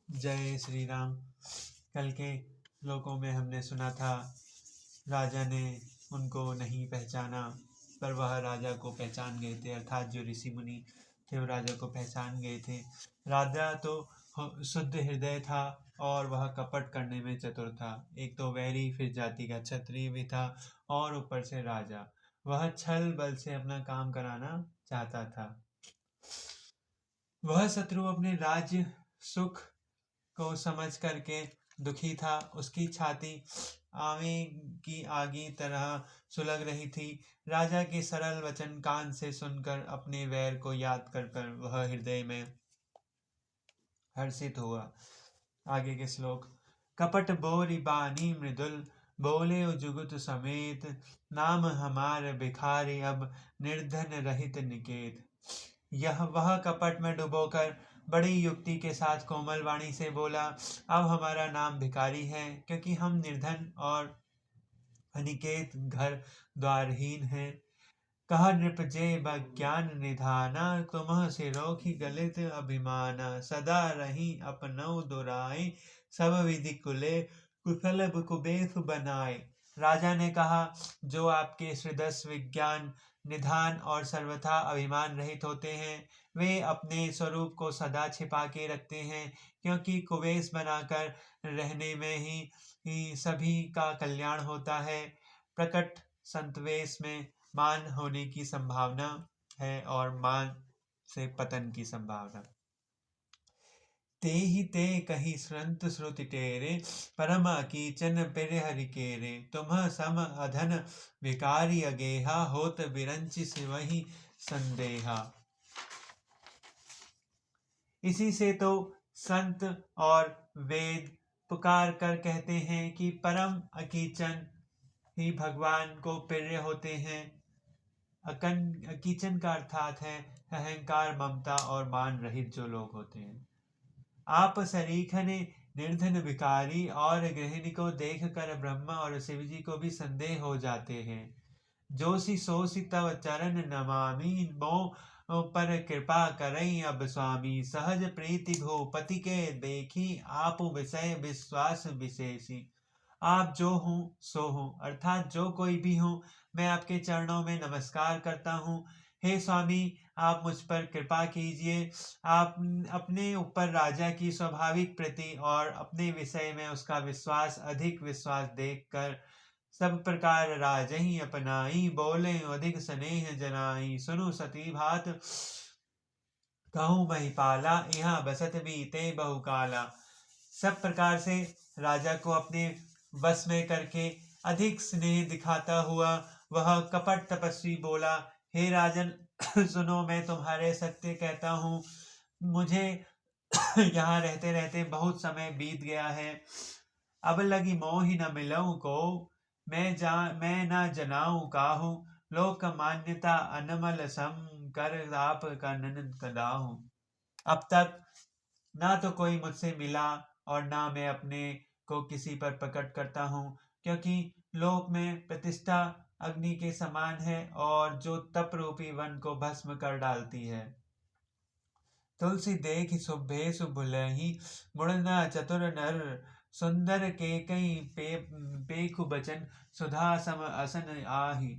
जय श्री राम। कल के श्लोकों में हमने सुना था राजा ने उनको नहीं पहचाना, पर वह राजा को पहचान गए थे। अर्थात जो ऋषि मुनि थे वो राजा को पहचान गए थे। राजा तो शुद्ध हृदय था और वह कपट करने में चतुर था। एक तो वैरी, फिर जाति का क्षत्रिय भी था और ऊपर से राजा। वह छल बल से अपना काम कराना चाहता था। वह शत्रु अपने राज्य सुख को समझ करके दुखी था। उसकी छाती आवे की आगी तरह सुलग रही थी। राजा के सरल वचन कान से सुनकर अपने वैर को याद कर कर वह हृदय में हर्षित हुआ। आगे के श्लोक। कपट बोरी बानी मृदुल, बोले जुगुत समेत, नाम हमार भिखारी अब निर्धन रहित निकेत। यह वह कपट में डुबोकर बड़ी युक्ति के साथ कोमल वाणी से बोला, अब हमारा नाम भिखारी है, क्योंकि हम निर्धन और अनिकेत घर द्वारहीन हैं। कह नृप जे ज्ञान निधाना, तुमह सिरोखी गलित अभिमाना। सदा रही अपनौ दुराए, सब विधि कुले कुशल कुबेश बनाए। राजा ने कहा, जो आपके श्रीदस विज्ञान निधान और सर्वथा अभिमान रहित होते हैं, वे अपने स्वरूप को सदा छिपा के रखते हैं, क्योंकि कुबेश बनाकर रहने में ही सभी का कल्याण होता है। प्रकट संतवेश में मान होने की संभावना है और मान से पतन की संभावना। ते ही ते कही संत श्रुति टेरे, परम कीचन पिर हरि केरे। तुम्ह सम अधन भिकारी अगेहा, होत बिरंचि सिवहि संदेहा। इसी से तो संत और वेद पुकार कर कहते हैं कि परम अकीचन ही भगवान को प्रिय होते हैं। अकीचन का अर्थात है अहंकार, ममता और मान रहित जो लोग होते हैं। आप सरीखने निर्धन भिखारी और गृहिणी को देख कर ब्रह्मा और शिव जी को भी संदेह हो जाते हैं। जोशी सोसी तव चरण नमामि, मो पर कृपा करई अब स्वामी। सहज प्रीति भूपति के देखी, आप विषय विश्वास विशेषी। आप जो हूँ सो हूँ, अर्थात जो कोई भी हूँ, मैं आपके चरणों में नमस्कार करता हूँ। हे स्वामी, आप मुझ पर कृपा कीजिए। आप अपने ऊपर राजा की स्वाभाविक प्रीति और अपने विषय में उसका विश्वास, अधिक विश्वास देखकर सब प्रकार राजहि अपनाई। बोले अधिक स्नेह जनाई, सुनु सती भात कहूँ महिपाला। यहाँ बसत बीते बहुकाला। सब प्रकार से राजा को अपने वश में करके अधिक स्नेह दिखाता हुआ वह कपट तपस्वी बोला, हे राजन, सुनो, मैं तुम्हारे सत्य कहता हूँ। मुझे यहाँ रहते रहते बहुत समय बीत गया है। अब लगी मोहि न मिलऊं को, मैं न जनाऊं काहू। लोक मान्यता अनमल सम, कर आप कानन कदाहू। अब तक ना तो कोई मुझसे मिला और ना मैं अपने को किसी पर प्रकट करता हूँ, क्योंकि लोक में प्रतिष्ठा अग्नि के समान है और जो तप रूपी वन को भस्म कर डालती है। तुलसी देख शुभे शुभलहि, मुड़ना चतुर नर। सुंदर के कई पेखु बचन, सुधा सम असन आही।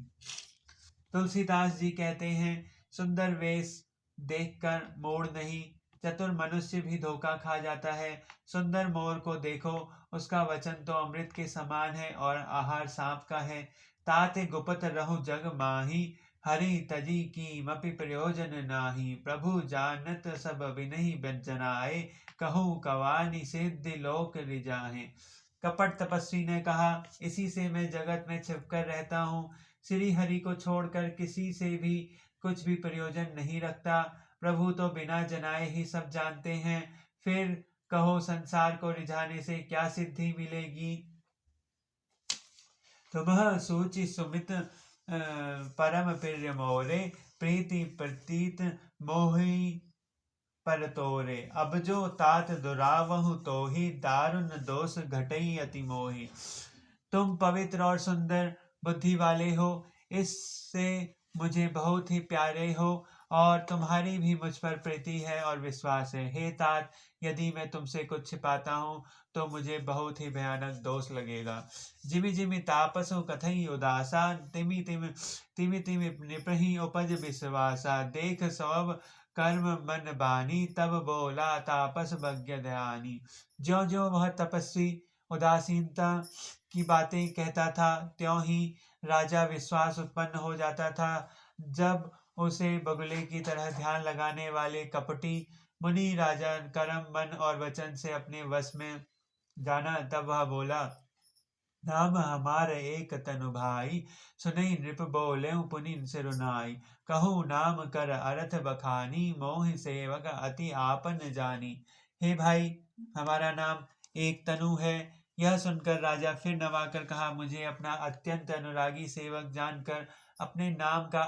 तुलसीदास जी कहते हैं, सुंदर वेश देखकर मोर नहीं, चतुर मनुष्य भी धोखा खा जाता है। सुंदर मोर को देखो, उसका वचन तो अमृत के समान है और आहार सांप का है। ताते गुपत रहु जग माही, हरि तजी की मपि प्रयोजन नाही। प्रभु जानत सब विनहि व्यंजनाए, कहूँ कवानी सिद्धि लोक रिजाहे। कपट तपस्वी ने कहा, इसी से मैं जगत में छिपकर रहता हूँ। श्री हरि को छोड़कर किसी से भी कुछ भी प्रयोजन नहीं रखता। प्रभु तो बिना जनाए ही सब जानते हैं, फिर कहो संसार को रिझाने से क्या सिद्धि मिलेगी। तुम्ह सूचि सुमित परम प्रिय मोरे, प्रीति प्रतीत मोहि पर तोरे। अब जो तात दुरावहु तोहि, दारुण दोष घटई अति मोहि। तुम पवित्र और सुंदर बुद्धि वाले हो, इससे मुझे बहुत ही प्यारे हो और तुम्हारी भी मुझ पर प्रीति है और विश्वास है। हे तात, यदि मैं तुमसे कुछ छिपाता हूँ तो मुझे बहुत ही भयानक दोष लगेगा। जिमि जिमि तापसो कथई उदासा, तिमि तिमि तिमि तिमि निपहि उपज विश्वासा। देख सब कर्म मन बानी, तब बोला तापस भग्य दयानी। ज्यो ज्यो वह तपस्वी उदासीनता की बातें कहता था, त्यों ही राजा विश्वास उत्पन्न हो जाता था। जब उसे बगुले की तरह ध्यान लगाने वाले कपटी मुनि राजा कर्म मन और वचन से अपने वश में जाना, तब वह बोला, नाम हमार एक तनु भाई, सुनई नृप बोले पुनि सिरुनाई। कहूँ नाम कर अर्थ बखानी, मोहि सेवक अति आपन जानी। हे भाई, हमारा नाम एक तनु है। यह सुनकर राजा फिर नवाकर कहा, मुझे अपना अत्यंत अनुरागी सेवक जानकर अपने नाम का